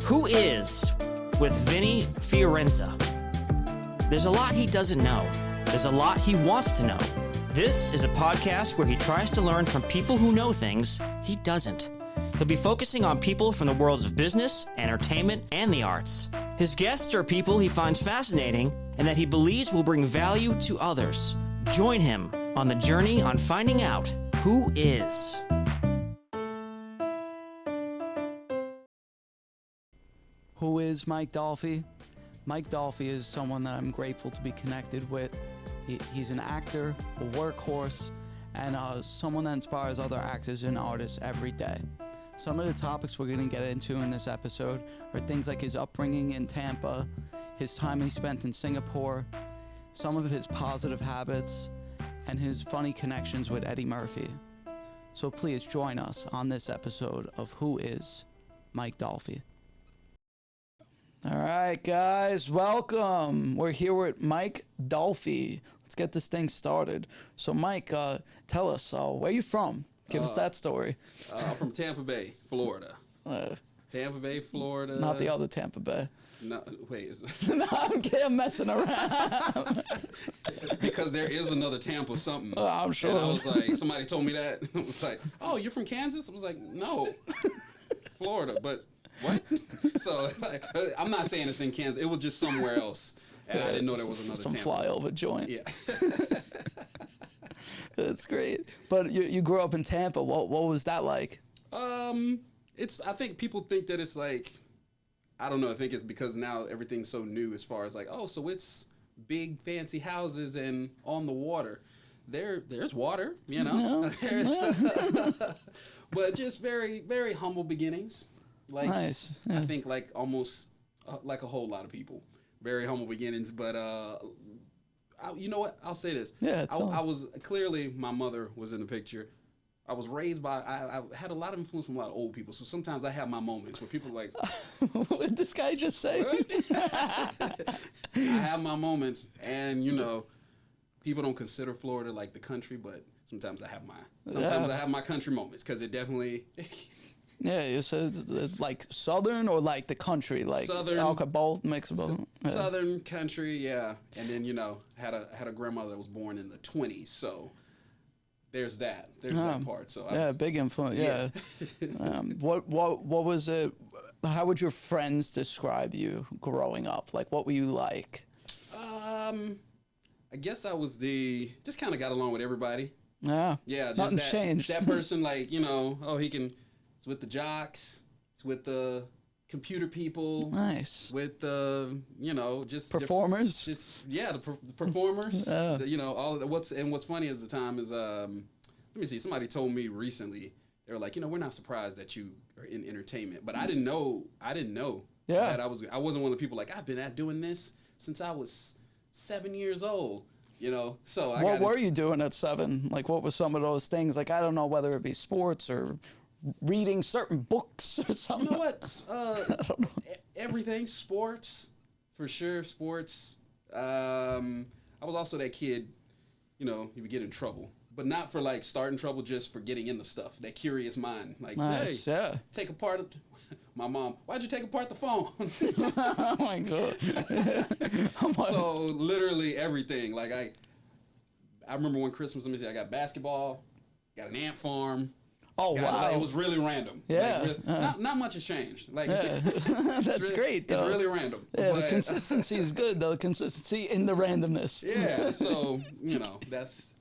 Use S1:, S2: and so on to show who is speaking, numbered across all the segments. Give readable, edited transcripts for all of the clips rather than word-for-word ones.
S1: Who is with Vinny Fiorenza? There's a lot he doesn't know. There's a lot he wants to know. This is a podcast where he tries to learn from people who know things he doesn't. He'll be focusing on people from the worlds of business, entertainment, and the arts. His guests are people he finds fascinating and that he believes will bring value to others. Join him on the journey on finding out who is.
S2: Who is Mike Dolphy? Mike Dolphy is someone that I'm grateful to be connected with. He's an actor, a workhorse, and someone that inspires other actors and artists every day. Some of the topics we're going to get into in this episode are things like his upbringing in Tampa, his time he spent in Singapore, some of his positive habits, and his funny connections with Eddie Murphy. So please join us on this episode of Who is Mike Dolphy. All right, guys, welcome. We're here with Mike Dolphy. Let's get this thing started. So, Mike, tell us, where you from? Give us that story.
S3: I'm from Tampa Bay, Florida. Tampa Bay, Florida.
S2: Not the other Tampa Bay.
S3: No, wait.
S2: No, I'm messing around.
S3: Because there is another Tampa something.
S2: Oh, I'm sure.
S3: And I was like, somebody told me that. I was like, oh, you're from Kansas? I was like, no, Florida, but what? So I'm not saying it's in Kansas. It was just somewhere else. And I didn't know there was another
S2: some
S3: Tampa.
S2: flyover joint.
S3: Yeah.
S2: That's great. But you grew up in Tampa. What was that like?
S3: I think people think that it's like, I don't know. I think it's because now everything's so new as far as like, oh, so it's big fancy houses and on the water. There's water, you know. No. But just very, very humble beginnings. Like, nice. Yeah. I think like almost like a whole lot of people, very humble beginnings. But you know what? I'll say this. Yeah. I was clearly, my mother was in the picture. I was raised by, I had a lot of influence from a lot of old people. So sometimes I have my moments where people are like,
S2: what did this guy just say?
S3: I have my moments, and you know, people don't consider Florida like the country, but sometimes I have my country moments, because it definitely.
S2: Yeah, you said it's like southern or like the country, like
S3: southern,
S2: both, mix of both. Yeah.
S3: Southern country, yeah. And then, you know, had a grandmother that was born in the 20s, so there's that. There's that part. So
S2: big influence. Yeah. What was it? How would your friends describe you growing up? Like, what were you like?
S3: I guess I was just kind of got along with everybody.
S2: Yeah.
S3: Yeah. Just
S2: nothing's changed.
S3: That person, like, you know, it's with the jocks, it's with the computer people.
S2: Nice.
S3: With the, you know, just
S2: performers.
S3: The performers. You know, what's funny at the time is, let me see. Somebody told me recently, they were like, you know, we're not surprised that you are in entertainment, but I didn't know. Yeah. That I wasn't one of the people like, I've been doing this since I was 7 years old. You know, so
S2: what were you doing at 7? Like, what were some of those things? Like, I don't know whether it be sports or reading certain books or something.
S3: You know what? I don't know. Everything, sports, for sure, sports. I was also that kid, you know, you would get in trouble, but not for like starting trouble, just for getting into stuff. That curious mind, like,
S2: nice, hey, yeah.
S3: Take apart. My mom, why'd you take apart the phone?
S2: Oh my God.
S3: So literally everything. Like I remember one Christmas, let me see, I got basketball, got an ant farm.
S2: Oh, wow.
S3: It was really random.
S2: Yeah.
S3: Like, not much has changed. Like,
S2: yeah. That's really great, though.
S3: It's really random.
S2: Yeah, the consistency is good, though. Consistency in the randomness.
S3: Yeah, so, you know, that's...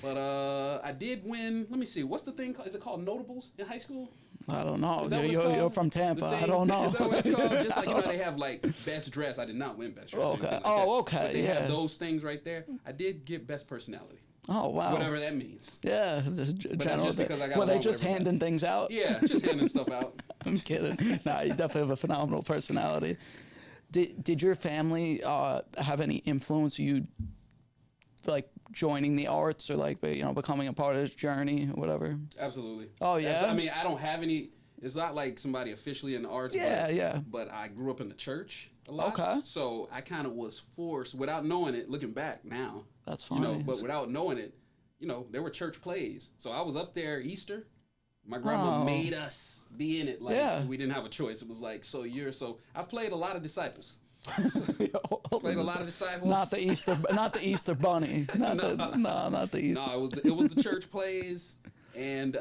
S3: But I did win, let me see, what's the thing called? Is it called Notables in high school?
S2: I don't know. You're from Tampa. I don't know.
S3: Is that what it's called? Just like, you know, they have, like, best dress. I did not win best dress.
S2: Okay.
S3: Like
S2: okay.
S3: But they have those things right there. I did get best personality.
S2: Oh, wow.
S3: Whatever that means.
S2: Yeah.
S3: But that's just because I got
S2: Were they just handing things out?
S3: Yeah, just handing stuff out.
S2: I'm kidding. Nah, you definitely have a phenomenal personality. Did your family have any influence you, like, joining the arts or, like, you know, becoming a part of this journey or whatever?
S3: Absolutely.
S2: Oh, yeah?
S3: I mean, I don't have any... It's not like somebody officially in the arts.
S2: Yeah.
S3: But I grew up in the church a lot.
S2: Okay.
S3: So I kind of was forced, without knowing it, looking back now.
S2: That's funny.
S3: You know, but without knowing it, you know, there were church plays. So I was up there Easter, My grandma
S2: Oh.
S3: made us be in it. Like
S2: Yeah.
S3: we didn't have a choice. It was like, so I've played a lot of Disciples. Played a lot of Disciples.
S2: Not the Easter Bunny. Not the Easter.
S3: No, it was the church plays. And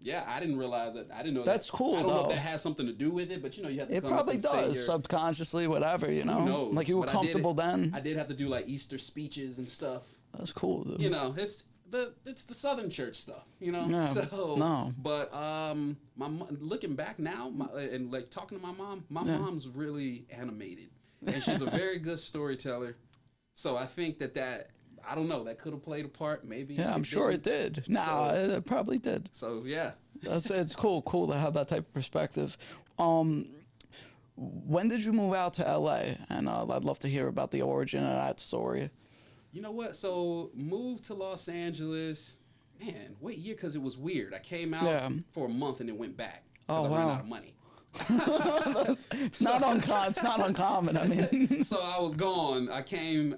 S3: yeah, I didn't realize that. I didn't know
S2: That's cool,
S3: I don't know
S2: though.
S3: if that has something to do with it, but you have to
S2: It
S3: come up
S2: probably
S3: and say
S2: does subconsciously, whatever,
S3: Who knows?
S2: Like you were
S3: But
S2: comfortable then.
S3: I did have to do like Easter speeches and stuff.
S2: That's cool, dude.
S3: It's the Southern church stuff,
S2: Yeah,
S3: So
S2: no.
S3: But looking back now, and like talking to my mom's really animated, and she's a very good storyteller. So I think that I don't know, that could have played a part. Maybe.
S2: Yeah, I'm sure it did. Nah, it probably did.
S3: So yeah.
S2: It's cool to have that type of perspective. When did you move out to LA? And I'd love to hear about the origin of that story.
S3: You know what? So moved to Los Angeles. Man, what year? Because it was weird. I came out for a month and then went back.
S2: Oh,
S3: I
S2: wow.
S3: ran out of money.
S2: It's not uncommon. I mean,
S3: So I was gone. I came.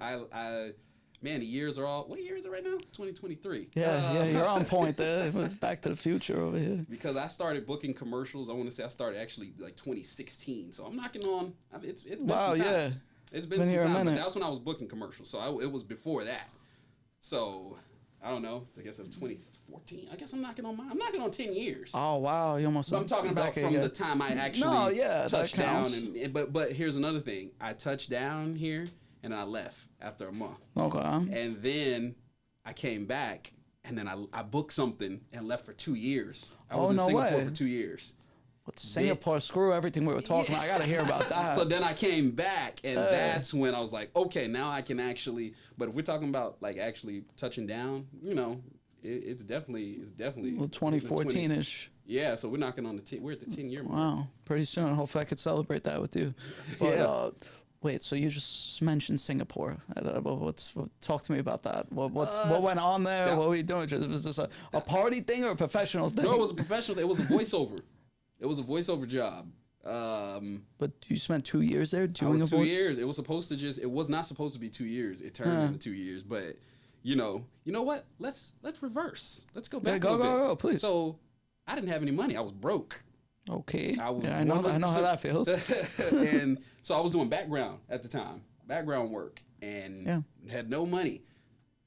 S3: Man, the years are all. What year is it right now? It's 2023.
S2: yeah, you're on point there. It was Back to the Future over here.
S3: Because I started booking commercials. I want to say I started actually like 2016. So I'm knocking on. It's been
S2: Wow,
S3: some time.
S2: yeah.
S3: It's been
S2: Been
S3: some
S2: here a
S3: time. But
S2: minute.
S3: that was when I was booking commercials. So it was before that. So I don't know. I guess it was 2014. I guess I'm knocking on 10 years.
S2: Oh wow, you almost.
S3: But I'm talking about from the time I actually touched down. But here's another thing. I touched down here and I left after a month.
S2: Okay.
S3: And then I came back and then I booked something and left for 2 years. I was in Singapore for 2 years.
S2: What's Singapore? Screw everything we were talking about. I got to hear about that.
S3: So then I came back and that's when I was like, okay, now I can actually. But if we're talking about like actually touching down, it's definitely.
S2: Well, 2014-ish.
S3: Yeah, so we're knocking on we're at the 10-year mark.
S2: Wow, pretty soon. Hopefully I could celebrate that with you. But, wait, so you just mentioned Singapore. Talk to me about that. What went on there? What were you doing? Was this a party thing or a professional thing?
S3: No, it was a professional. It was a voiceover. It was a voiceover job.
S2: But you spent 2 years there doing
S3: 2 years. It was supposed to it was not supposed to be 2 years. It turned into 2 years. But you know what? Let's reverse. Let's go back.
S2: Go, please.
S3: So I didn't have any money. I was broke.
S2: Okay.
S3: I
S2: I know how that feels.
S3: And so I was doing background at the time, background work, and had no money.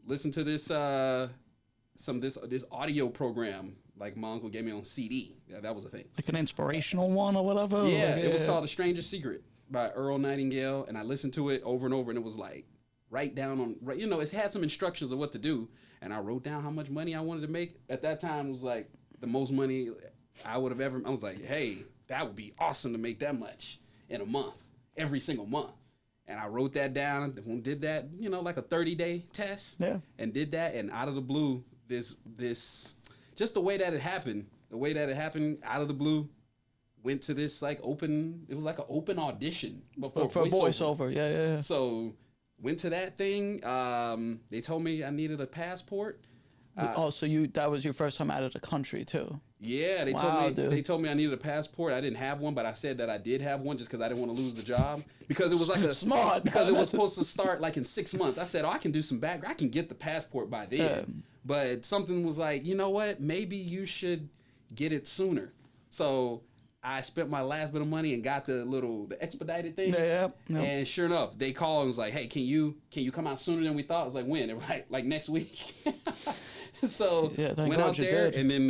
S3: Listen to this this audio program. Like my uncle gave me on CD. Yeah, that was a thing.
S2: Like an inspirational one or whatever?
S3: Yeah, it was called A Stranger's Secret by Earl Nightingale. And I listened to it over and over and it was like, it had some instructions of what to do. And I wrote down how much money I wanted to make. At that time, it was like the most money I would have ever, I was like, hey, that would be awesome to make that much in a month, every single month. And I wrote that down and did that, like a 30-day test.
S2: Yeah.
S3: And did that. And out of the blue, this just the way that it happened out of the blue, went to this it was like an open audition for
S2: voiceover. Yeah.
S3: So went to that thing. They told me I needed a passport.
S2: So that was your first time out of the country too?
S3: Yeah, they told me I needed a passport. I didn't have one, but I said that I did have one just because I didn't want to lose the job because it was like
S2: smart
S3: because it was supposed to start like in 6 months. I said, I can do some background. I can get the passport by then. But something was like, you know what? Maybe you should get it sooner. So I spent my last bit of money and got the expedited thing.
S2: Yeah.
S3: And sure enough, they called and was like, hey, can you come out sooner than we thought? I was like, when? They were like next week. So went out there and then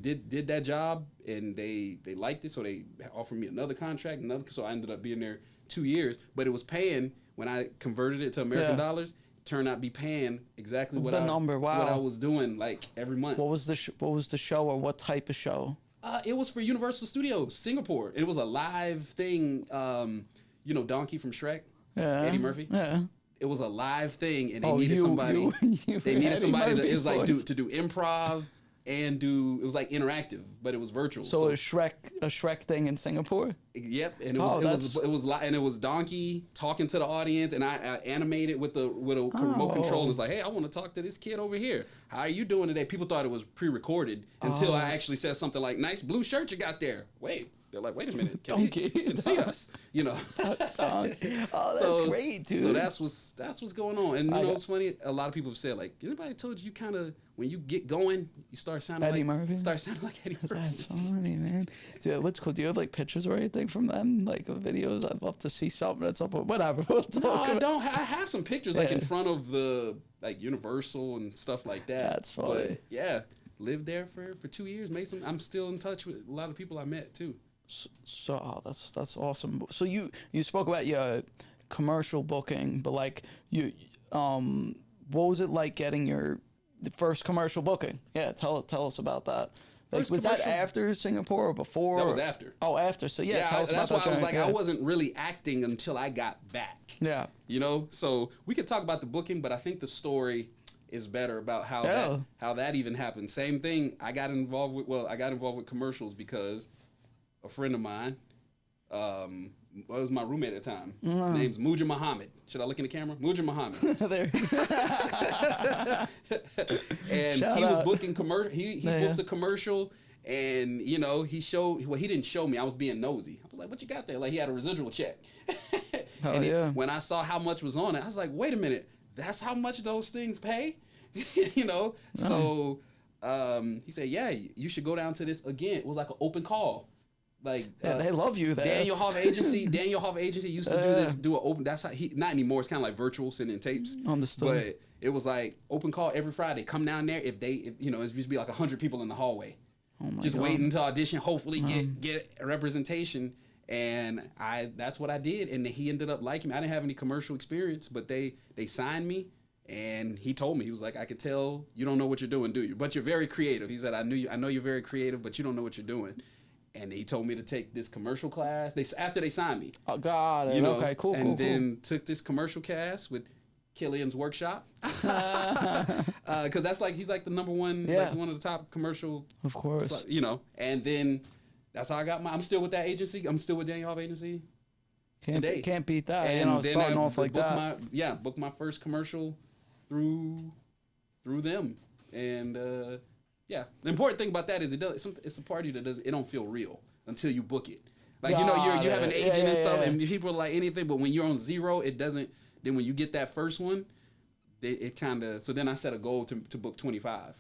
S3: did that job and they liked it, so they offered me another contract, so I ended up being there 2 years. But it was paying when I converted it to American dollars. Turned out to be paying exactly what I was doing like every month.
S2: What was the show or what type of show?
S3: It was for Universal Studios Singapore. It was a live thing. Donkey from Shrek, Eddie Murphy.
S2: Yeah.
S3: It was a live thing, and they needed somebody. They needed somebody to do improv and do. It was like interactive, but it was virtual.
S2: So a Shrek thing in Singapore.
S3: Yep, and it was Donkey talking to the audience, and I animated with a remote control. And it's like, hey, I want to talk to this kid over here. How are you doing today? People thought it was pre-recorded until I actually said something like, "Nice blue shirt you got there." Wait, They're like, wait a minute,
S2: Donkey.
S3: you can see us, you know.
S2: Oh, that's great, dude.
S3: So that's what's going on. And you know, it's funny. A lot of people have said, like, anybody told you kind of when you get going, you start sounding
S2: Eddie
S3: like
S2: Murphy?
S3: Start sounding like Eddie Murphy.
S2: That's funny, man. Dude, what's cool? Do you have like pictures or anything from them, like videos? I'd love to see something at some point. Whatever. We'll talk
S3: No, I
S2: about-
S3: don't. I have some pictures like in front of the like Universal and stuff like that.
S2: That's funny.
S3: But yeah, lived there for 2 years. Made some. I'm still in touch with a lot of people I met too.
S2: So that's awesome. So you spoke about your commercial booking, but like what was it like getting the first commercial booking? Yeah, tell us about that. Like,
S3: First
S2: was that
S3: commercial-
S2: after Singapore or before?
S3: That was after.
S2: Oh, after. So yeah, tell us about
S3: that's
S2: that.
S3: why I was
S2: journey.
S3: like, I wasn't really acting until I got back.
S2: Yeah.
S3: You know, so we could talk about the booking, but I think the story is better about how that even happened. Same thing. I got involved with commercials because a friend of mine, was my roommate at the time. His name's Mujah Muhammad. Should I look in the camera? Mujah Muhammad.
S2: There.
S3: And
S2: Shout
S3: he was
S2: out.
S3: booking commercial. He booked a commercial, and you know he didn't show me. I was being nosy. I was like, "What you got there?" Like he had a residual check. When I saw how much was on it, I was like, "Wait a minute, that's how much those things pay?" You know. So he said, "Yeah, you should go down to this again." It was like an open call. Like
S2: they love you there.
S3: Daniel Hoff Agency used to do an open. That's how not anymore. It's kind of like virtual, sending tapes.
S2: Understood.
S3: But it was like open call every Friday. Come down there. If you know, it used to be like 100 people in the hallway, just
S2: God.
S3: waiting to audition. Hopefully get a representation. And that's what I did. And he ended up liking me. I didn't have any commercial experience, but they signed me. And he told me, he was like, I could tell you don't know what you're doing, do you? But you're very creative. He said, I know you're very creative, but you don't know what you're doing. And he told me to take this commercial class. After they signed me.
S2: Oh, got it.
S3: You know,
S2: Okay, cool,
S3: and then took this commercial class with Killian's Workshop. Because that's like, he's like the number one, like one of the top commercial.
S2: Of course.
S3: You know, and then that's how I got I'm still with that agency. I'm still with Daniel Hoff Agency today.
S2: Can't beat that.
S3: And
S2: you know,
S3: then
S2: starting
S3: I
S2: off like that.
S3: Booked my first commercial through them. And yeah, the important thing about that is it's a party that it don't feel real until you book it. Like, you know, you have an agent and stuff, and people are like anything, but when you're on zero, it doesn't. Then when you get that first one, it kind of. So then I set a goal to book 25.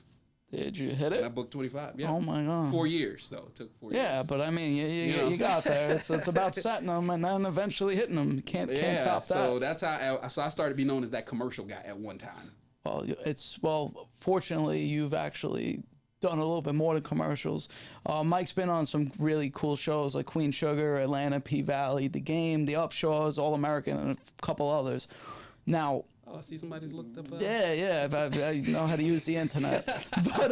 S2: Did you hit
S3: And I
S2: it?
S3: booked 25. Yeah.
S2: Oh my God.
S3: 4 years though. It took 4 years.
S2: Yeah, but I mean, you got there. It's about setting them and then eventually hitting them. You can't top that.
S3: So that's how. I started to be known as that commercial guy at one time.
S2: Well, fortunately, you've actually done a little bit more than commercials. Mike's been on some really cool shows like Queen Sugar, Atlanta, P-Valley, The Game, The Upshaws, All American, and a couple others. Now,
S3: Oh, I see somebody's looked up.
S2: yeah, I know how to use the internet. But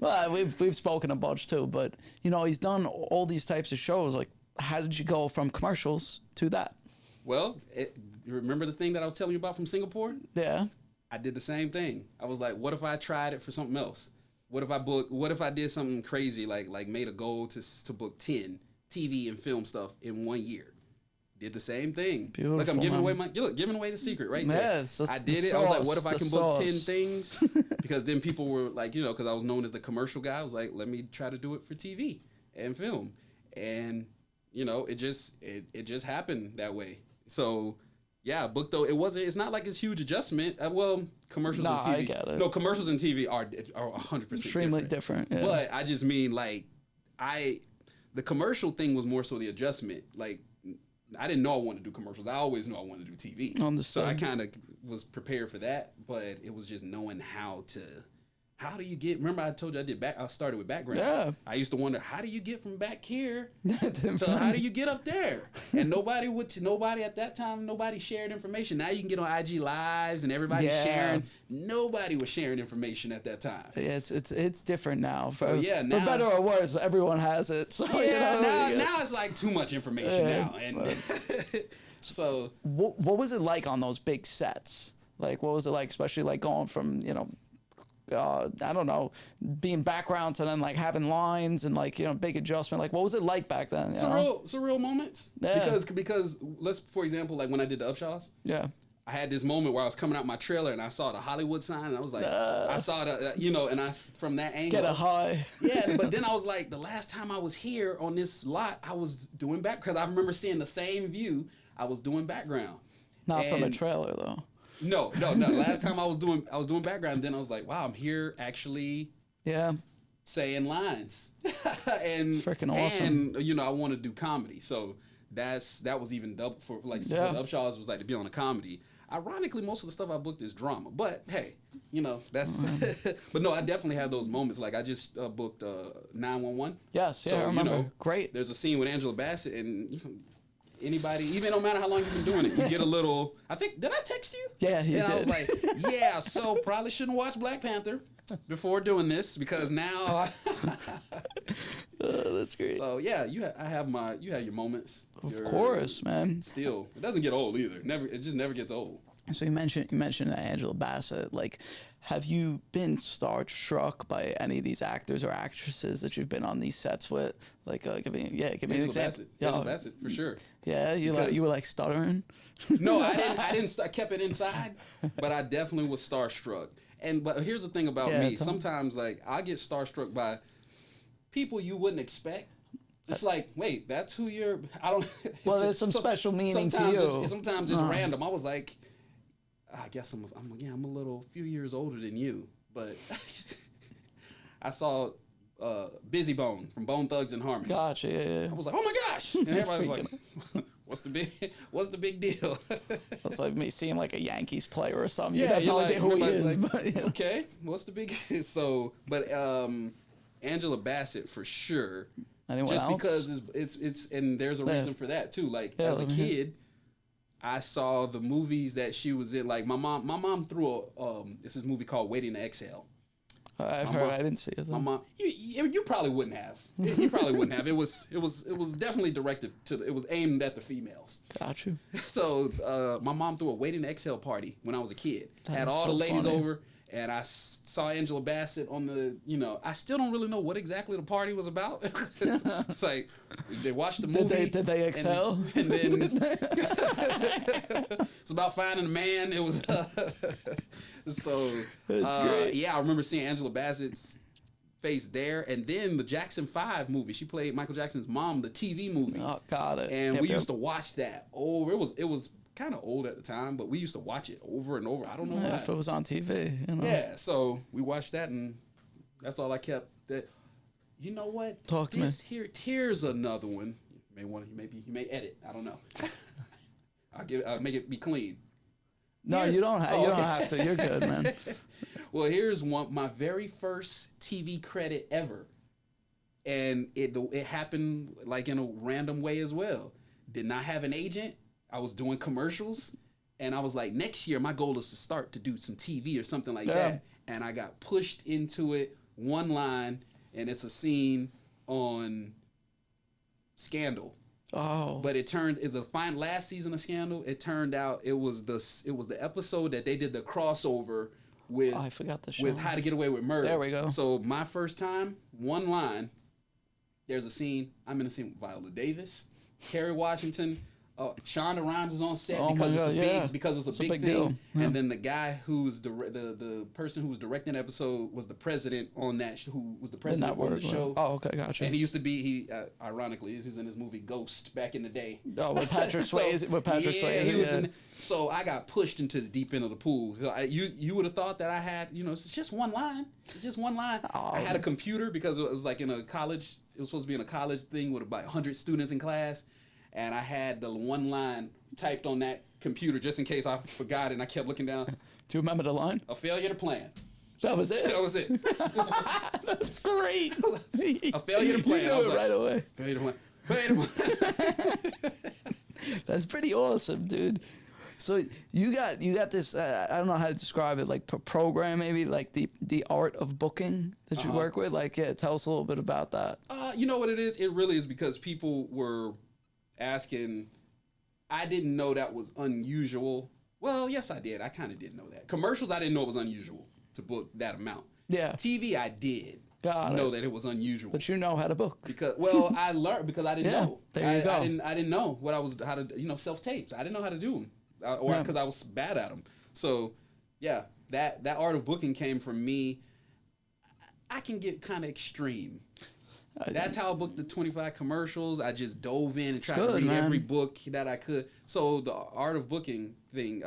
S2: well, we've spoken a bunch too. But you know, he's done all these types of shows. Like, how did you go from commercials to that?
S3: Well, you remember the thing that I was telling you about from Singapore?
S2: Yeah.
S3: I did the same thing. I was like, what if I tried it for something else? What if I did something crazy, like made a goal to book 10 TV and film stuff in 1 year? Did the same thing.
S2: Beautiful,
S3: Look, I'm giving away giving away the secret right there.
S2: Yeah, it's just
S3: I did
S2: the
S3: it. I was like,
S2: sauce,
S3: what if I
S2: the
S3: can book 10
S2: sauce.
S3: things? Because then people were like, you know, because I was known as the commercial guy. I was like, let me try to do it for TV and film. And, you know, it just happened that way. So, yeah, book though, it's not like it's huge adjustment. Well, commercials and TV.
S2: I get it.
S3: No, commercials and TV are 100%
S2: Extremely different. Yeah.
S3: But I just mean, like, the commercial thing was more so the adjustment. Like, I didn't know I wanted to do commercials. I always knew I wanted to do TV.
S2: Understood.
S3: So I kind of was prepared for that, but it was just knowing how do you get, remember I told you I started with background.
S2: Yeah.
S3: I used to wonder, how do you get from back here to how do you get up there? And nobody at that time, nobody shared information. Now you can get on IG Lives and everybody's sharing. Nobody was sharing information at that time.
S2: Yeah, it's different now. For
S3: now,
S2: better or worse, everyone has it. So
S3: yeah,
S2: you know,
S3: now it's like too much information now. And so
S2: what was it like on those big sets? Like, what was it like, especially like going from, you know, I don't know, being background to then like having lines and like, you know, big adjustment. Like, what was it like back then?
S3: Surreal moments.
S2: Yeah.
S3: Because let's, for example, like when I did the Upshaws,
S2: Yeah.
S3: I had this moment where I was coming out my trailer and I saw the Hollywood sign and I was like, I saw the, and from that angle.
S2: Get a high.
S3: Yeah, but then I was like, the last time I was here on this lot, I was doing back, because I remember seeing the same view. I was doing background.
S2: Not from a trailer though.
S3: No. Last time I was doing background. Then I was like, wow, I'm here actually.
S2: Yeah.
S3: Saying lines. And
S2: freaking awesome.
S3: And I want to do comedy, so that was even double for the Upshaws was like to be on a comedy. Ironically, most of the stuff I booked is drama, but hey, that's. But no, I definitely had those moments. Like I just booked 911.
S2: Yes, yeah, so, I remember. Great.
S3: There's a scene with Angela Bassett, and anybody, even no matter how long you've been doing it, you get a little. I think did I text you?
S2: Yeah, you did.
S3: I was like, yeah. So probably shouldn't watch Black Panther before doing this, because now.
S2: That's great.
S3: So yeah, you have your moments.
S2: Of course, man.
S3: Still, it doesn't get old either. It just never gets old.
S2: So you mentioned that Angela Bassett. Like, have you been starstruck by any of these actors or actresses that you've been on these sets with? Like, give me an example.
S3: Angela Bassett, for sure.
S2: Yeah, you were like stuttering.
S3: No, I didn't. I kept it inside, but I definitely was starstruck. But here's the thing about me. Sometimes, like, I get starstruck by people you wouldn't expect. It's like, wait, that's who you're. I don't.
S2: Well, there's some special meaning to you.
S3: Sometimes it's random. I was like, I guess I'm a little few years older than you, but I saw Busy Bone from Bone Thugs and Harmony.
S2: Gotcha. Yeah.
S3: I was like, oh my gosh, and everybody was like, what's the big deal?
S2: That's like me seeing like a Yankees player or something.
S3: Yeah,
S2: you have no idea who he is.
S3: Like,
S2: but,
S3: okay, what's the big? But Angela Bassett for sure.
S2: Anyone
S3: just
S2: else?
S3: Because it's and there's a reason for that too. Like as a kid, I saw the movies that she was in. Like my mom threw this movie called Waiting to Exhale.
S2: I've heard. I didn't see it. Though.
S3: My mom, you probably wouldn't have. You probably wouldn't have. It was definitely directed to. It was aimed at the females.
S2: Got you.
S3: So my mom threw a Waiting to Exhale party when I was a kid. Had all
S2: so
S3: the ladies
S2: funny.
S3: over. And I saw Angela Bassett on the, I still don't really know what exactly the party was about. It's like, they watched the movie.
S2: Did they excel?
S3: And then it's about finding a man. It was, so,
S2: That's great.
S3: yeah, I remember seeing Angela Bassett's face there. And then the Jackson 5 movie. She played Michael Jackson's mom, the TV movie.
S2: Oh, got it.
S3: And we used to watch that over. It was kind of old at the time, but we used to watch it over and over. I don't know why.
S2: If it was on TV,
S3: Yeah, so we watched that, and that's all I kept. That, you know what?
S2: Talk to me.
S3: Here's another one. You may edit. I don't know. I'll make it be clean.
S2: No, you don't have to. You're good, man.
S3: Well, here's my very first TV credit ever, and it happened like in a random way as well. Did not have an agent. I was doing commercials, and I was like, next year, my goal is to start to do some TV or something like that. And I got pushed into it, one line, and it's a scene on Scandal.
S2: Oh.
S3: But it's the last season of Scandal. It turned out it was the episode that they did the crossover with.
S2: Oh, I forgot the show.
S3: With How to Get Away with Murder.
S2: There we go.
S3: So my first time, one line. There's a scene. I'm in a scene with Viola Davis, Kerry Washington. Shonda Rhimes is on set because it's a big thing.
S2: Deal. Yeah.
S3: And then the guy who's the person who was directing the episode was the president on that who was the president on the show.
S2: Oh, okay, gotcha.
S3: And he used to be ironically he was in this movie Ghost back in the day.
S2: Oh, with Patrick Swayze. Swayze.
S3: So I got pushed into the deep end of the pool. So you would have thought that I had it's just one line. It's just one line.
S2: Oh.
S3: I had a computer because it was like in a college. It was supposed to be in a college thing with about 100 students in class. And I had the one line typed on that computer just in case I forgot it, and I kept looking down.
S2: Do you remember the line?
S3: A failure to plan.
S2: That was it?
S3: That was it.
S2: That's great.
S3: A failure to plan.
S2: You knew it right away.
S3: Failure to plan.
S2: That's pretty awesome, dude. So you got this, I don't know how to describe it, like program maybe, like the art of booking that you work with? Like, yeah, tell us a little bit about that.
S3: You know what it is? It really is because people were asking. I didn't know that was unusual. Well, yes, I did. I kind of did know that. Commercials, I didn't know it was unusual to book that amount.
S2: Yeah.
S3: TV, I did know that it was unusual.
S2: But you know how to book.
S3: Because I learned because I didn't know.
S2: There you go.
S3: I didn't know how to self tapes. I didn't know how to do them. or because I was bad at them. So yeah, that art of booking came from me. I can get kind of extreme. That's how I booked the 25 commercials. I just dove in and tried to read every book that I could. So the art of booking thing,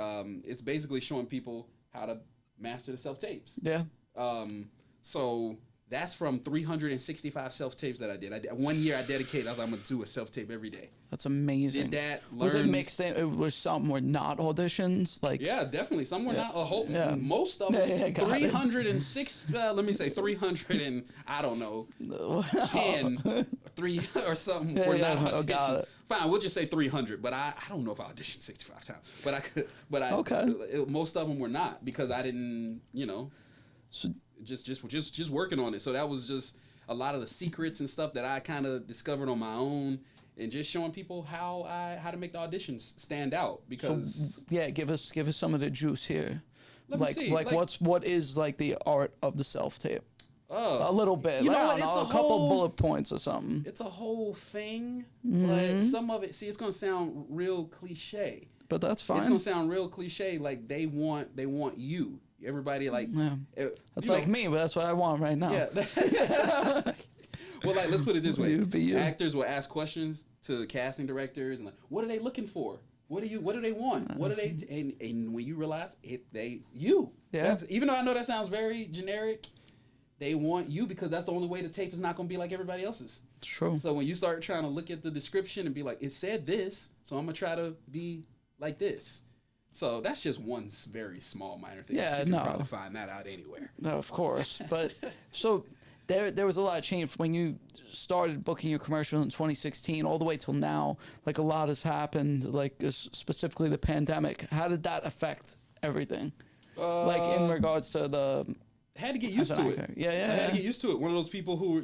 S3: it's basically showing people how to master the self-tapes.
S2: Yeah.
S3: So that's from 365 self-tapes that I did. 1 year I dedicated. I was like, I'm going to do a self-tape every day.
S2: That's amazing.
S3: Did that.
S2: Was it mixed in? It was some were not auditions? Like
S3: Yeah, definitely. Some were not. Most of
S2: Yeah,
S3: them.
S2: got it.
S3: 306, let me say 300 and, I don't know, 10, 3 or something were not auditions.
S2: Got it.
S3: Fine, we'll just say 300, but I don't know if I auditioned 65 times. But I could, most of them were not because I didn't,
S2: So,
S3: just working on it. So that was just a lot of the secrets and stuff that I kind of discovered on my own, and just showing people how to make the auditions stand out. Because
S2: give us some of the juice here.
S3: Let me see.
S2: What is like the art of the self tape?
S3: A
S2: little bit.
S3: You know
S2: I
S3: what?
S2: don't know, a couple bullet points or something.
S3: It's a whole thing, but some of it. See, it's gonna sound real cliche.
S2: But that's fine.
S3: It's gonna sound real cliche. Like they want you. Everybody like.
S2: That's like me, but that's what I want right now.
S3: Yeah. Well, like let's put it this way:
S2: you.
S3: actors will ask questions to casting directors, and like, what are they looking for? What do they want? What are they? And when you realize you.
S2: Yeah.
S3: Even though I know that sounds very generic, they want you because that's the only way the tape is not going to be like everybody else's.
S2: True.
S3: So when you start trying to look at the description and be like, it said this, so I'm going to try to be like this. So that's just one very small minor thing.
S2: Yeah,
S3: you can probably find that out anywhere.
S2: No, of course. But so there was a lot of change when you started booking your commercial in 2016 all the way till now. Like a lot has happened, like specifically the pandemic. How did that affect everything? Like in regards to the...
S3: Had to get used to it.
S2: Yeah.
S3: I had to get used to it. One of those people who,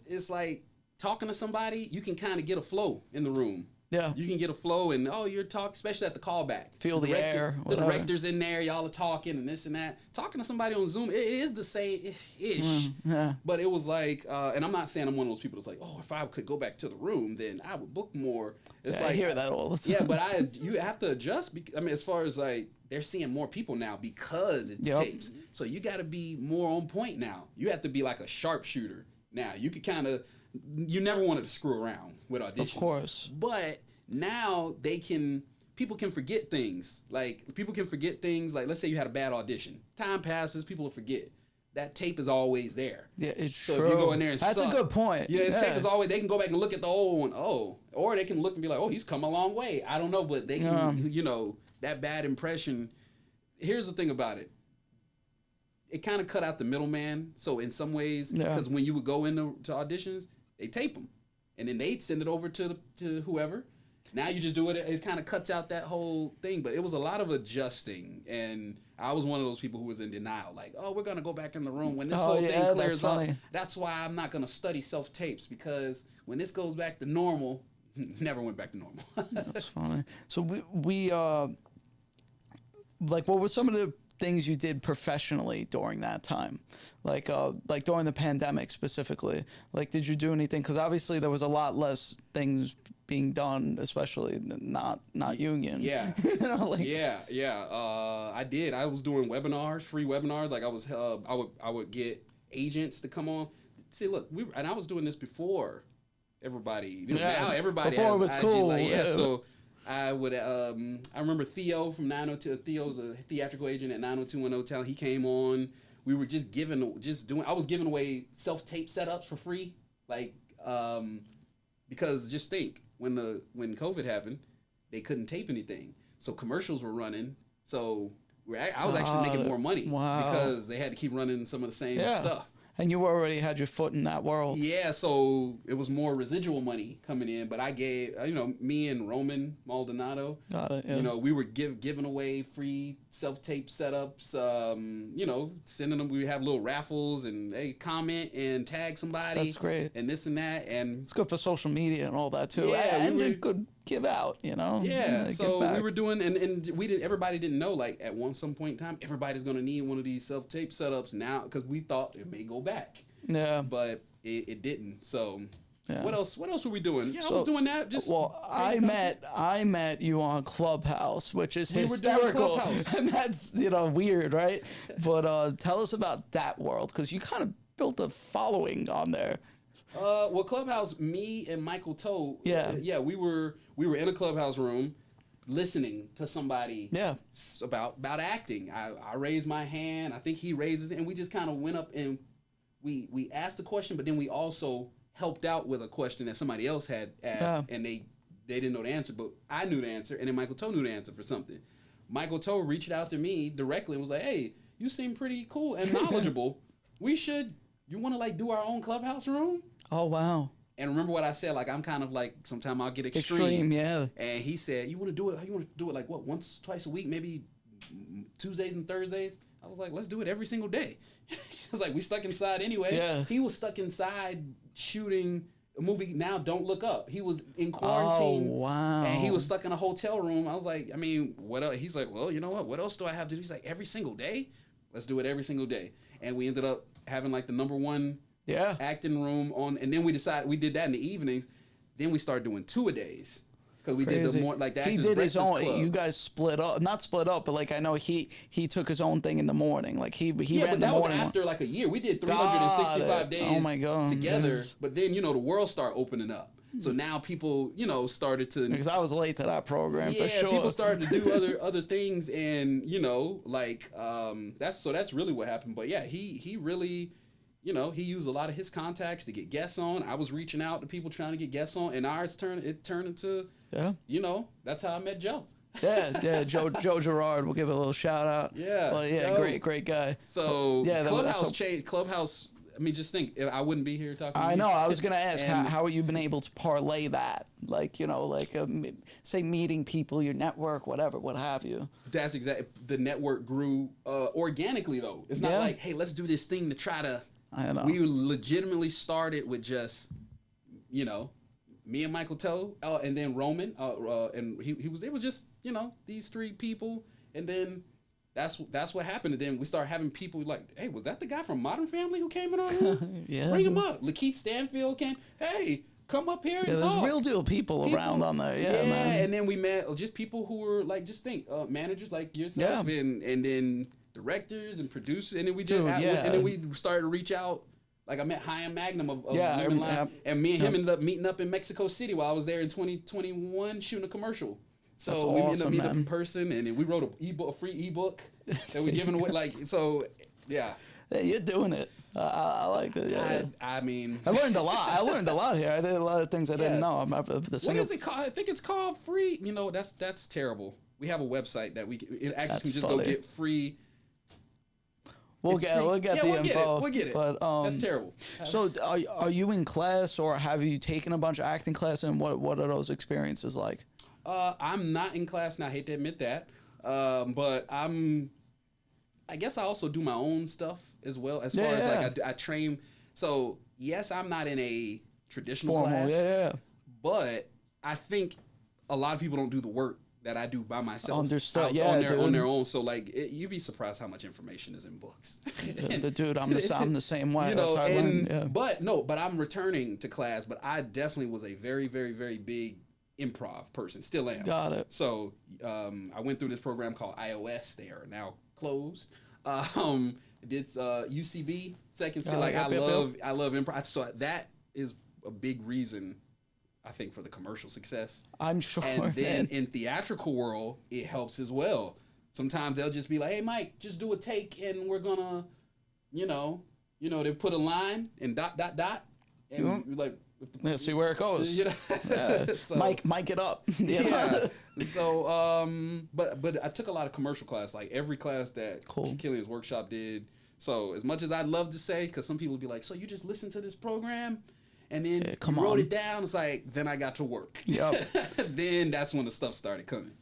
S3: it's like talking to somebody, you can kind of get a flow in the room.
S2: Yeah.
S3: You can get a flow and, you're talking, especially at the callback.
S2: Feel the air.
S3: The director's in there, y'all are talking and this and that. Talking to somebody on Zoom, it is the same-ish.
S2: Yeah.
S3: But it was like, and I'm not saying I'm one of those people that's like, if I could go back to the room, then I would book more. It's like,
S2: I hear that all the time.
S3: Yeah, but you have to adjust. As far as like, they're seeing more people now because it's tapes. So you got to be more on point now. You have to be like a sharpshooter now. You could you never wanted to screw around with auditions.
S2: Of course.
S3: But now people can forget things. Like, let's say you had a bad audition. Time passes, people will forget. That tape is always there.
S2: Yeah, it's
S3: so
S2: true.
S3: If you go in there and
S2: That's a good point.
S3: Yeah, this tape is always, they can go back and look at the old one. Or they can look and be like, he's come a long way. I don't know, but they can, that bad impression. Here's the thing about it. It kind of cut out the middleman. So in some ways, because when you would go into auditions, they tape them. And then they'd send it over to whoever. Now you just do it. It kind of cuts out that whole thing. But it was a lot of adjusting. And I was one of those people who was in denial. Like, we're going to go back in the room. When this whole thing clears up, that's why I'm not going to study self-tapes. Because when this goes back to normal, never went back to normal.
S2: That's funny. So we like, what were some of the things you did professionally during that time? Like during the pandemic specifically? Like, did you do anything? Because obviously there was a lot less things being done, especially not union.
S3: Yeah. I did. I was doing webinars, free webinars. Like I would get agents to come on. See, look, I was doing this before everybody. Now everybody
S2: before
S3: has
S2: it was
S3: IG,
S2: cool.
S3: So I would. I remember Theo from 902. Theo's a theatrical agent at 90210 Talent. He came on. We were I was giving away self-tape setups for free, like because just think when COVID happened, they couldn't tape anything, so commercials were running. So I was actually making more money because they had to keep running some of the same stuff.
S2: And you already had your foot in that world.
S3: Yeah, so it was more residual money coming in. But I gave, me and Roman Maldonado,
S2: got it. Yeah.
S3: We were giving away free self-tape setups. Sending them. We have little raffles and they comment and tag somebody.
S2: That's great.
S3: And this and that, and
S2: it's good for social media and all that too.
S3: Yeah,
S2: and a good give out.
S3: Yeah. So we were doing, and we didn't. Everybody didn't know. Like at some point in time, everybody's gonna need one of these self-tape setups now because we thought it may go back.
S2: Yeah.
S3: But it didn't. So
S2: Yeah.
S3: What else were we doing? Yeah, I was doing that. Just
S2: I met you on Clubhouse, which is
S3: We were doing
S2: hysterical.
S3: Clubhouse.
S2: And that's, weird, right? But tell us about that world, because you kind of built a following on there.
S3: Well, Clubhouse, me and Michael Toe.
S2: Yeah.
S3: We were in a Clubhouse room, listening to somebody.
S2: Yeah.
S3: About acting. I raised my hand. I think he raises it, and we just kind of went up and we asked the question, but then we also helped out with a question that somebody else had asked, and they didn't know the answer, but I knew the answer, and then Michael Toe knew the answer for something. Michael Toe reached out to me directly and was like, "Hey, you seem pretty cool and knowledgeable. You want to like do our own Clubhouse room?"
S2: Oh, wow.
S3: And remember what I said, like I'm kind of like sometimes I'll get extreme.
S2: Yeah.
S3: And he said, "You want to do it? You want to do it like what? Once, twice a week, maybe Tuesdays and Thursdays?" I was like, "Let's do it every single day." It was like we stuck inside anyway.
S2: Yeah.
S3: He was stuck inside shooting a movie. Now Don't Look Up. He was in quarantine.
S2: Oh, wow.
S3: And he was stuck in a hotel room. I was like, I mean, what else? He's like, well, you know what? What else do I have to do? He's like, every single day. Let's do it every single day. And we ended up having like the #1 acting room on. And then we decided we did that in the evenings. Then we started doing 2-a-days. Because we did the more like the
S2: He
S3: Actors
S2: did his
S3: Breakfast
S2: own.
S3: Club.
S2: You guys split up, not split up, but like I know he took his own thing in the morning. Like he
S3: Yeah,
S2: ran
S3: but
S2: the
S3: that was
S2: morning
S3: after like a year. We did
S2: Got
S3: 365
S2: it.
S3: days
S2: Oh my God.
S3: together.
S2: Yes.
S3: But then, the world started opening up. So now people, started to...
S2: because I was late to that program for sure.
S3: people started to do other things, and that's really what happened. But yeah, he really, he used a lot of his contacts to get guests on. I was reaching out to people trying to get guests on, and turned into that's how I met Joe.
S2: Yeah, Joe Girard. We'll give a little shout out.
S3: Yeah,
S2: but yeah,
S3: Joe.
S2: great guy.
S3: So Clubhouse
S2: that's
S3: changed. Clubhouse. I mean, just think, I wouldn't be here talking to you.
S2: I know. I was gonna ask
S3: And-
S2: how you been able to parlay that, say meeting people, your network, whatever, what have you.
S3: That's exactly. The network grew organically, though. It's not like, hey, let's do this thing to try to.
S2: I know.
S3: We legitimately started with just, me and Michael Toe, and then Roman, and he was. It was just these 3 people, and then that's what happened. And then we started having people like, hey, was that the guy from Modern Family who came in our room?
S2: Yeah,
S3: bring him up. Lakeith Stanfield came. Hey, come up here and
S2: there's
S3: talk.
S2: real deal people around on there. Yeah, man.
S3: And then we met just people who were like, just think, managers like yourself, and then directors and producers, and then we just and then we started to reach out. Like I met Chaim Magnum of Living Live, and me and him ended up meeting up in Mexico City while I was there in 2021 shooting a commerce. So
S2: That's
S3: we ended
S2: awesome,
S3: up meeting up
S2: man.
S3: in person, and then we wrote a free ebook that we giving away. Yeah.
S2: Hey, you're doing it. I like it. Yeah.
S3: I mean,
S2: I learned a lot. here. I did a lot of things I didn't know.
S3: what is it called? I think it's called free. That's terrible. We have a website that actors can just go get free.
S2: We'll get the info.
S3: We'll get it.
S2: But
S3: that's terrible.
S2: So are you in class, or have you taken a bunch of acting classes, and what are those experiences like?
S3: I'm not in class, and I hate to admit that. But I guess I also do my own stuff as well, as far as like I train. So yes, I'm not in a traditional class.
S2: Yeah.
S3: But I think a lot of people don't do the work that I do by myself.
S2: Understood.
S3: On their own. So like, you'd be surprised how much information is in books.
S2: Dude, I'm the same way. That's how I learned. Yeah.
S3: But I'm returning to class. But I definitely was a very, very, very big improv person. Still am.
S2: Got it.
S3: So I went through this program called iOS. They are now closed. Did UCB second. I love improv. So that is a big reason, I think, for the commercial success.
S2: I'm sure.
S3: And then in theatrical world, it helps as well. Sometimes they'll just be like, "Hey, Mike, just do a take, and we're gonna, they put a line and ... and we're like,
S2: yeah, see where it goes.
S3: So,
S2: Mike it up.
S3: Yeah. So, but I took a lot of commercial class, like every class that Killian's Workshop did. So as much as I'd love to say, because some people would be like, "So you just listen to this program?" And then you wrote it down. It's like, then I got to work. Yep. Then that's when the stuff started coming.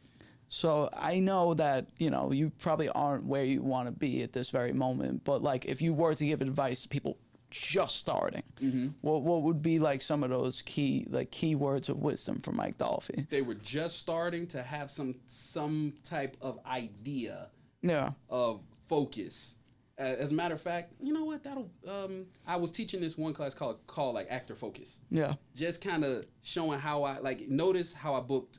S2: So I know that, you probably aren't where you want to be at this very moment. But like, if you were to give advice to people just starting, what would be like some of those key words of wisdom from Mike Dolphy?
S3: They were just starting to have some type of idea of focus. As a matter of fact, you know what? That'll. I was teaching this one class called like Actor Focus.
S2: Yeah.
S3: Just kind of showing how I like notice how I booked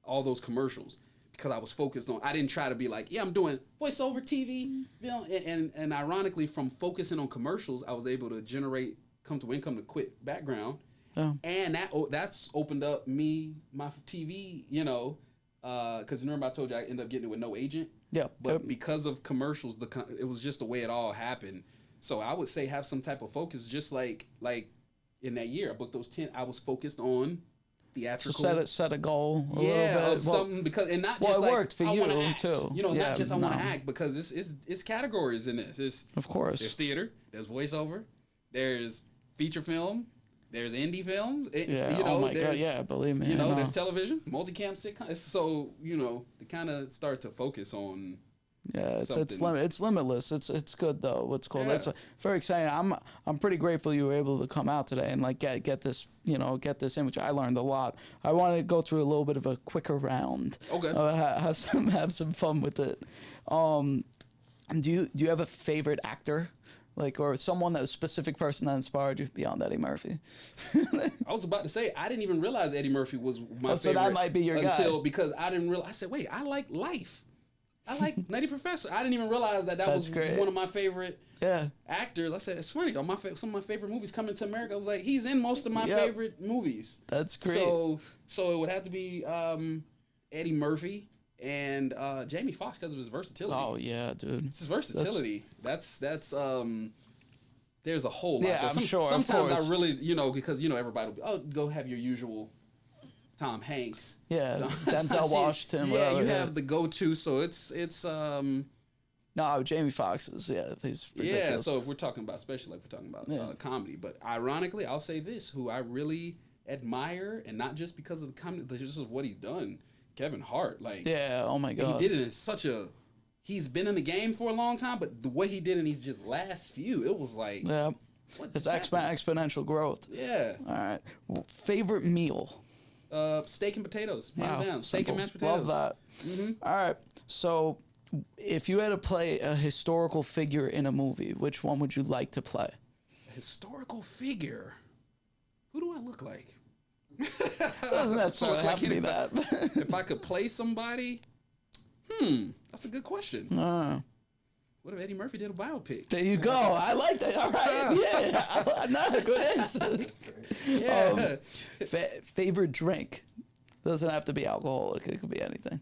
S3: all those commercials because I was focused on. I didn't try to be like, yeah, I'm doing voiceover TV, you know. And ironically, from focusing on commercials, I was able to generate comfortable income to quit background.
S2: Oh.
S3: And that's opened up my TV, you know, because remember I told you I ended up getting it with no agent.
S2: Yeah.
S3: But because of commercials, it was just the way it all happened. So I would say have some type of focus, just like in that year I booked those 10. I was focused on theatrical.
S2: So set a goal. A
S3: yeah,
S2: little bit.
S3: something because and not
S2: well,
S3: just
S2: it
S3: like
S2: worked for
S3: I
S2: you
S3: wanna act,
S2: too.
S3: You know,
S2: yeah,
S3: not just I want to act because it's categories in this. It's
S2: of course.
S3: there's theater, there's voiceover, there's feature film. There's indie film.
S2: Yeah.
S3: You know,
S2: oh my god. Yeah. Believe me.
S3: You know, there's television, multicam sitcom. So you know, to kind of start to focus on.
S2: Yeah, it's limitless. It's good though. What's cool.
S3: Yeah.
S2: That's very exciting. I'm pretty grateful you were able to come out today and like get this get this in, which I learned a lot. I wanted to go through a little bit of a quicker round.
S3: Okay.
S2: Have some fun with it. Do you have a favorite actor? Like, or someone, a specific person that inspired you beyond Eddie Murphy?
S3: I was about to say, I didn't even realize Eddie Murphy was my favorite.
S2: So that might be your guy.
S3: Because I didn't realize, I said, wait, I like Life. I like Nutty Professor. I didn't even realize that was
S2: great.
S3: One of my favorite
S2: Yeah.
S3: actors. I said, it's funny, some of my favorite movies Coming to America. I was like, he's in most of my favorite movies.
S2: That's great.
S3: So it would have to be Eddie Murphy and Jamie Foxx because of his versatility.
S2: Oh yeah, dude.
S3: It's his versatility. That's there's a whole lot.
S2: Yeah, I'm sure.
S3: Sometimes I really, because everybody will be, oh, go have your usual Tom Hanks.
S2: Yeah, Denzel Washington.
S3: Yeah,
S2: whatever,
S3: you have the go-to. So it's
S2: No, Jamie Foxx is, he's ridiculous.
S3: Yeah, so if we're talking about, especially like we're talking about comedy, but ironically, I'll say this, who I really admire, and not just because of the comedy, but just of what he's done, Kevin Hart. Like,
S2: yeah, oh my God.
S3: He did it in he's been in the game for a long time, but the way he did it in these just last few, it was like,
S2: yeah, it's exponential growth.
S3: Yeah.
S2: All right. Favorite meal?
S3: Steak and potatoes. Hands down. Steak
S2: Simple.
S3: and mashed potatoes.
S2: Love that. Mm-hmm. All right. So, if you had to play a historical figure in a movie, which one would you like to play?
S3: A historical figure? Who do I look like?
S2: Doesn't necessarily have to be that.
S3: If I could play somebody, that's a good question. What if Eddie Murphy did a biopic?
S2: There you go. I like that. All right. Yeah. No, good answer.
S3: Yeah.
S2: Favorite drink? Doesn't have to be alcoholic. It could be anything.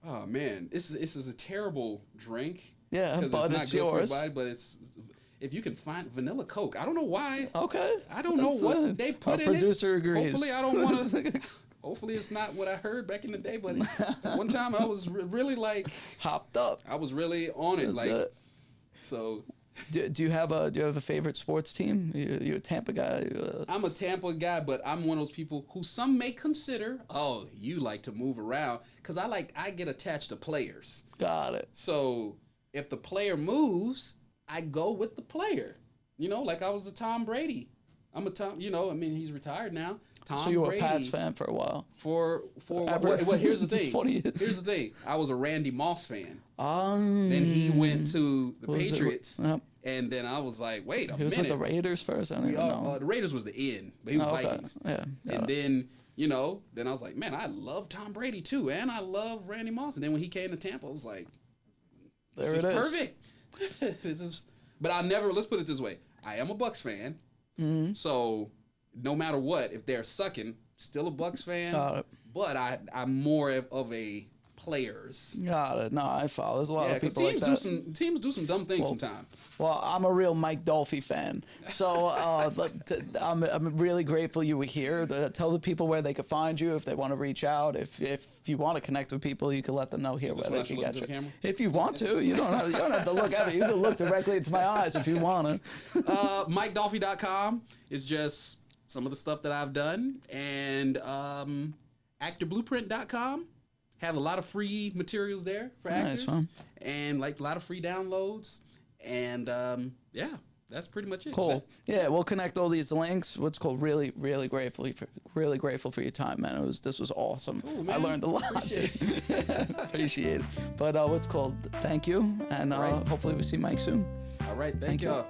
S3: Oh man, this is a terrible drink.
S2: Yeah, but
S3: it's not
S2: it's
S3: good
S2: yours.
S3: for your body, but it's if you can find vanilla Coke. I don't know why.
S2: Okay.
S3: I don't know what they put in it.
S2: Our producer agrees.
S3: Hopefully, I don't want to. Hopefully, it's not what I heard back in the day. But one time, I was really like
S2: hopped up.
S3: I was really on it.
S2: That's
S3: like
S2: good.
S3: So.
S2: Do you have a favorite sports team? You a Tampa guy?
S3: I'm a Tampa guy, but I'm one of those people who some may consider, oh, you like to move around, because I get attached to players.
S2: Got it.
S3: So if the player moves, I go with the player. Like I was a Tom Brady. I'm a Tom. He's retired now. Tom
S2: so you were
S3: Brady,
S2: a Pats fan for a while.
S3: Well, here's the thing.
S2: 20 years.
S3: Here's the thing. I was a Randy Moss fan.
S2: Then
S3: he went to the Patriots, and then I was like, wait a minute.
S2: He was with the Raiders first. I don't even know.
S3: The Raiders was the end, but he was Vikings.
S2: Yeah.
S3: And then then I was like, man, I love Tom Brady too, and I love Randy Moss. And then when he came to Tampa, I was like, this is perfect. This is. But let's put it this way. I am a Bucs fan. Mm-hmm. So no matter what, if they're sucking, still a Bucs fan. But I'm more of a players.
S2: Got it. No, I follow. There's a lot of people like that.
S3: Teams do some dumb things sometimes.
S2: Well, I'm a real Mike Dolphy fan. So I'm really grateful you were here. Tell the people where they could find you if they want to reach out. If you want to connect with people, you can let them know here where they can get you. If you want to. You don't have to look at me. You can look directly into my eyes if you want to.
S3: MikeDolphy.com is just some of the stuff that I've done. And ActorBlueprint.com. Have a lot of free materials there for actors, and like a lot of free downloads, and that's pretty much it.
S2: Cool. Yeah, we'll connect all these links. What's called really grateful for your time, man. This was awesome.
S3: Cool,
S2: I learned a lot. Appreciate it. But what's called thank you, and hopefully we see Mike soon.
S3: All right. Thank
S2: Thank you.
S3: y'all.